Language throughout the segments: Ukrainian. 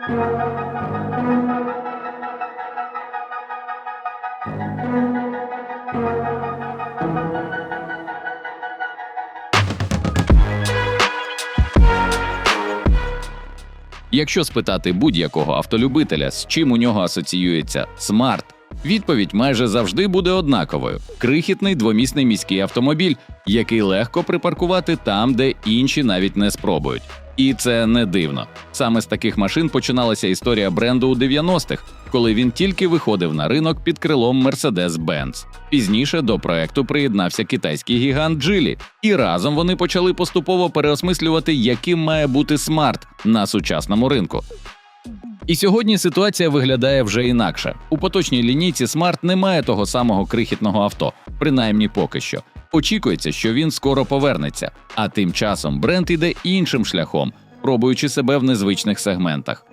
Якщо спитати будь-якого автолюбителя, з чим у нього асоціюється Smart, відповідь майже завжди буде однаковою – крихітний двомісний міський автомобіль, який легко припаркувати там, де інші навіть не спробують. І це не дивно. Саме з таких машин починалася історія бренду у 90-х, коли він тільки виходив на ринок під крилом Mercedes-Benz. Пізніше до проекту приєднався китайський гігант Geely, і разом вони почали поступово переосмислювати, яким має бути Smart на сучасному ринку. І сьогодні ситуація виглядає вже інакше. У поточній лінійці Smart немає того самого крихітного авто, принаймні поки що. Очікується, що він скоро повернеться, а тим часом бренд іде іншим шляхом, пробуючи себе в незвичних сегментах.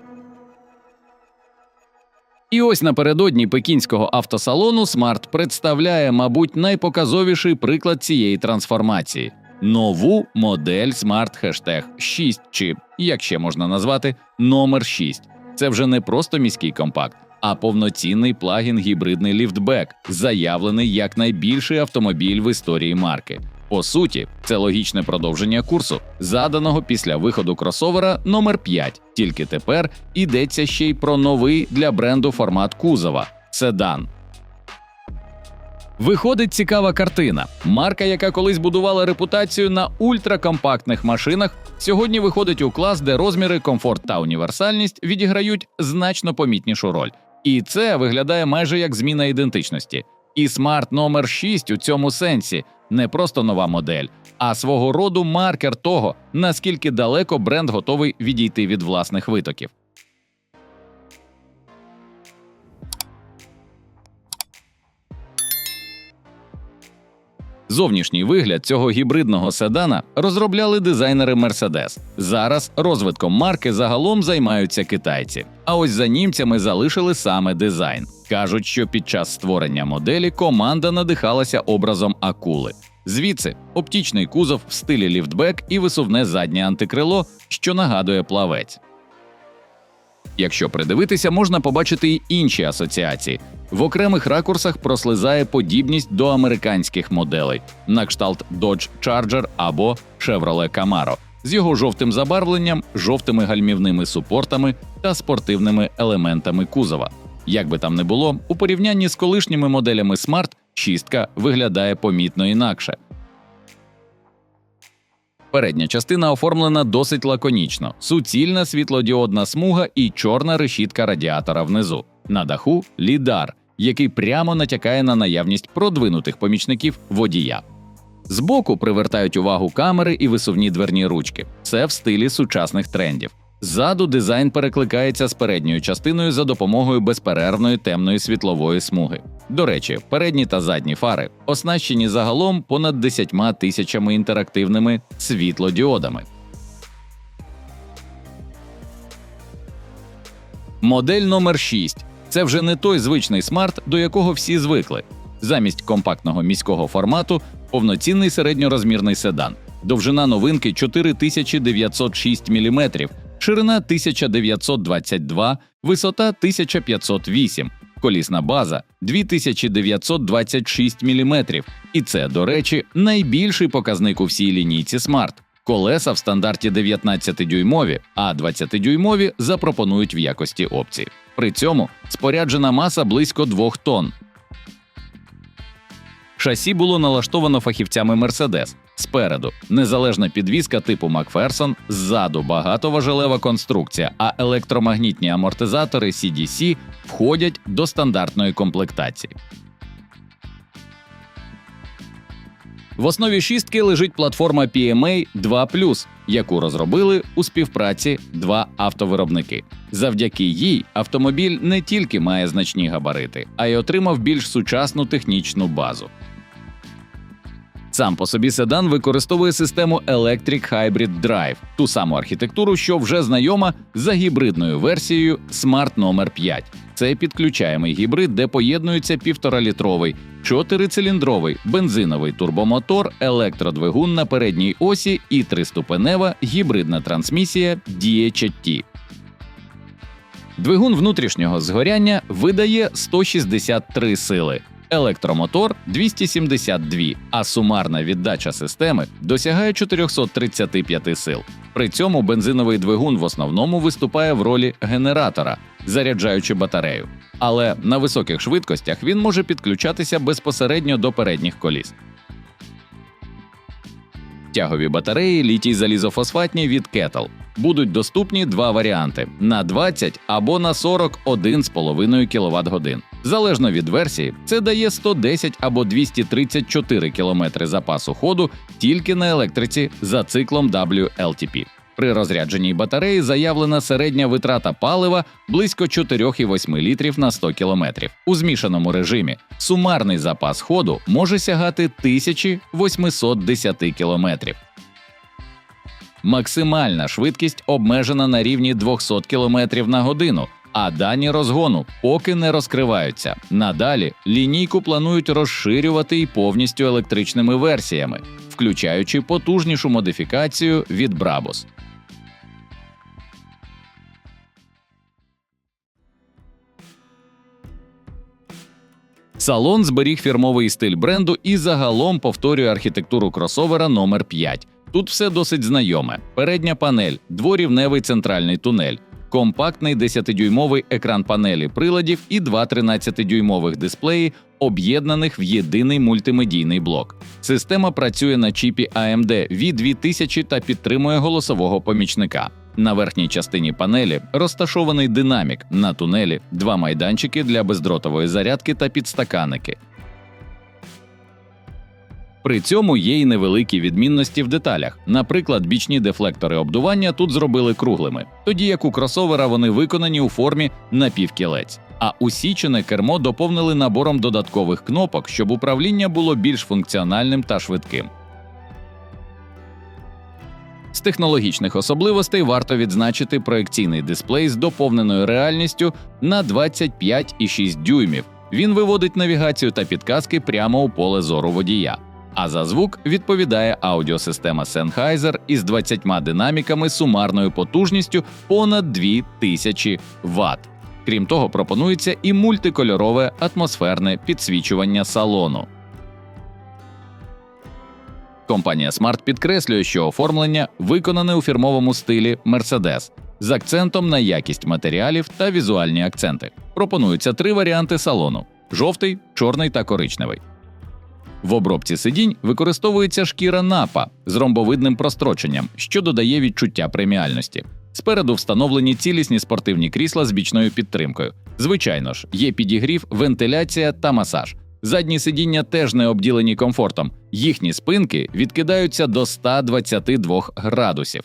І ось напередодні пекінського автосалону Smart представляє, мабуть, найпоказовіший приклад цієї трансформації – нову модель Smart 6, чи, як ще можна назвати, номер 6. Це вже не просто міський компакт, а повноцінний плагін-гібридний ліфтбек, заявлений як найбільший автомобіль в історії марки. По суті, це логічне продовження курсу, заданого після виходу кросовера номер 5, тільки тепер йдеться ще й про новий для бренду формат кузова – седан. Виходить цікава картина. Марка, яка колись будувала репутацію на ультракомпактних машинах, сьогодні виходить у клас, де розміри, комфорт та універсальність відіграють значно помітнішу роль. І це виглядає майже як зміна ідентичності. І Smart номер 6 у цьому сенсі не просто нова модель, а свого роду маркер того, наскільки далеко бренд готовий відійти від власних витоків. Зовнішній вигляд цього гібридного седана розробляли дизайнери Mercedes. Зараз розвитком марки загалом займаються китайці. А ось за німцями залишили саме дизайн. Кажуть, що під час створення моделі команда надихалася образом акули. Звідси оптичний кузов в стилі ліфтбек і висувне заднє антикрило, що нагадує плавець. Якщо придивитися, можна побачити й інші асоціації. В окремих ракурсах прослизає подібність до американських моделей, на кшталт Dodge Charger або Chevrolet Camaro, з його жовтим забарвленням, жовтими гальмівними супортами та спортивними елементами кузова. Як би там не було, у порівнянні з колишніми моделями Smart, шістка виглядає помітно інакше. Передня частина оформлена досить лаконічно – суцільна світлодіодна смуга і чорна решітка радіатора внизу. На даху – лідар, який прямо натякає на наявність продвинутих помічників водія. Збоку привертають увагу камери і висувні дверні ручки. Це в стилі сучасних трендів. Ззаду дизайн перекликається з передньою частиною за допомогою безперервної темної світлової смуги. До речі, передні та задні фари оснащені загалом понад 10 тисячами інтерактивними світлодіодами. Модель номер 6 – це вже не той звичний Smart, до якого всі звикли. Замість компактного міського формату – повноцінний середньорозмірний седан. Довжина новинки – 4906 мм, ширина – 1922, висота – 1508, колісна база – 2926 мм. І це, до речі, найбільший показник у всій лінійці Smart. Колеса в стандарті 19-дюймові, а 20-дюймові запропонують в якості опції. При цьому споряджена маса близько 2 тонн. Шасі було налаштовано фахівцями Mercedes. Спереду – незалежна підвізка типу Макферсон, ззаду – багатоважелева конструкція, а електромагнітні амортизатори CDC входять до стандартної комплектації. В основі шістки лежить платформа PMA 2+, яку розробили у співпраці два автовиробники. Завдяки їй автомобіль не тільки має значні габарити, а й отримав більш сучасну технічну базу. Сам по собі седан використовує систему Electric Hybrid Drive, ту саму архітектуру, що вже знайома за гібридною версією Smart номер 5. Це підключаємий гібрид, де поєднуються 1,5-літровий, 4-циліндровий бензиновий турбомотор, електродвигун на передній осі і 3-ступенева гібридна трансмісія DHT. Двигун внутрішнього згоряння видає 163 сили, електромотор – 272, а сумарна віддача системи досягає 435 сил. При цьому бензиновий двигун в основному виступає в ролі генератора, заряджаючи батарею. Але на високих швидкостях він може підключатися безпосередньо до передніх коліс. Тягові батареї літій-залізофосфатні від Kettle. Будуть доступні два варіанти – на 20 або на 41,5 кВт-годин. Залежно від версії, це дає 110 або 234 км запасу ходу тільки на електриці за циклом WLTP. При розрядженій батареї заявлена середня витрата палива близько 4,8 літрів на 100 км. У змішаному режимі сумарний запас ходу може сягати 1810 км. Максимальна швидкість обмежена на рівні 200 км на годину, а дані розгону поки не розкриваються. Надалі лінійку планують розширювати і повністю електричними версіями, включаючи потужнішу модифікацію від Brabus. Салон зберіг фірмовий стиль бренду і загалом повторює архітектуру кросовера номер 5. Тут все досить знайоме. Передня панель, дворівневий центральний тунель, компактний 10-дюймовий екран панелі приладів і два 13-дюймових дисплеї, об'єднаних в єдиний мультимедійний блок. Система працює на чіпі AMD V2000 та підтримує голосового помічника. На верхній частині панелі розташований динамік, на тунелі – два майданчики для бездротової зарядки та підстаканники. При цьому є й невеликі відмінності в деталях. Наприклад, бічні дефлектори обдування тут зробили круглими, тоді як у кросовера вони виконані у формі напівкілець. А усічене кермо доповнили набором додаткових кнопок, щоб управління було більш функціональним та швидким. З технологічних особливостей варто відзначити проекційний дисплей з доповненою реальністю на 25,6 дюймів. Він виводить навігацію та підказки прямо у поле зору водія. А за звук відповідає аудіосистема Sennheiser із 20 динаміками сумарною потужністю понад 2000 Вт. Крім того, пропонується і мультикольорове атмосферне підсвічування салону. Компанія Smart підкреслює, що оформлення виконане у фірмовому стилі Mercedes з акцентом на якість матеріалів та візуальні акценти. Пропонуються три варіанти салону – жовтий, чорний та коричневий. В обробці сидінь використовується шкіра напа з ромбовидним простроченням, що додає відчуття преміальності. Спереду встановлені цілісні спортивні крісла з бічною підтримкою. Звичайно ж, є підігрів, вентиляція та масаж. Задні сидіння теж не обділені комфортом. Їхні спинки відкидаються до 122 градусів.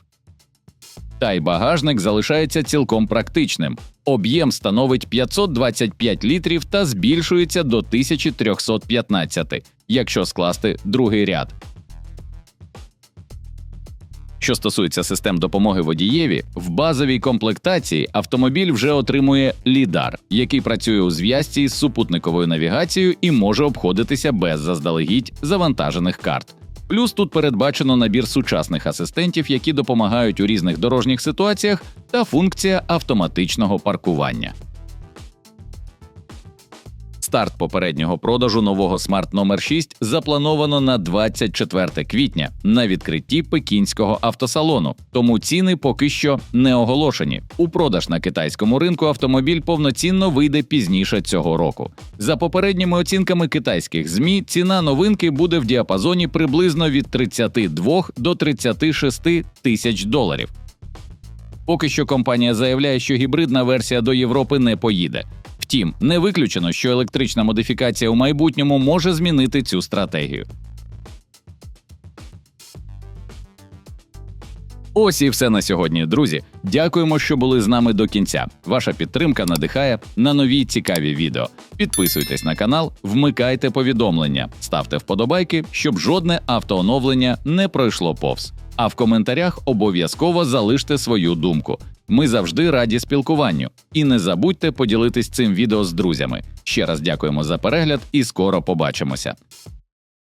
Та й багажник залишається цілком практичним. Об'єм становить 525 літрів та збільшується до 1315, якщо скласти другий ряд. Що стосується систем допомоги водієві, в базовій комплектації автомобіль вже отримує LiDAR, який працює у зв'язці з супутниковою навігацією і може обходитися без заздалегідь завантажених карт. Плюс тут передбачено набір сучасних асистентів, які допомагають у різних дорожніх ситуаціях, та функція автоматичного паркування. Старт попереднього продажу нового Smart номер 6 заплановано на 24 квітня на відкритті пекінського автосалону, тому ціни поки що не оголошені. У продаж на китайському ринку автомобіль повноцінно вийде пізніше цього року. За попередніми оцінками китайських ЗМІ, ціна новинки буде в діапазоні приблизно від 32 до 36 тисяч доларів. Поки що компанія заявляє, що гібридна версія до Європи не поїде. Втім, не виключено, що електрична модифікація у майбутньому може змінити цю стратегію. Ось і все на сьогодні, друзі. Дякуємо, що були з нами до кінця. Ваша підтримка надихає на нові цікаві відео. Підписуйтесь на канал, вмикайте повідомлення, ставте вподобайки, щоб жодне автооновлення не пройшло повз. А в коментарях обов'язково залиште свою думку. Ми завжди раді спілкуванню. І не забудьте поділитись цим відео з друзями. Ще раз дякуємо за перегляд і скоро побачимося.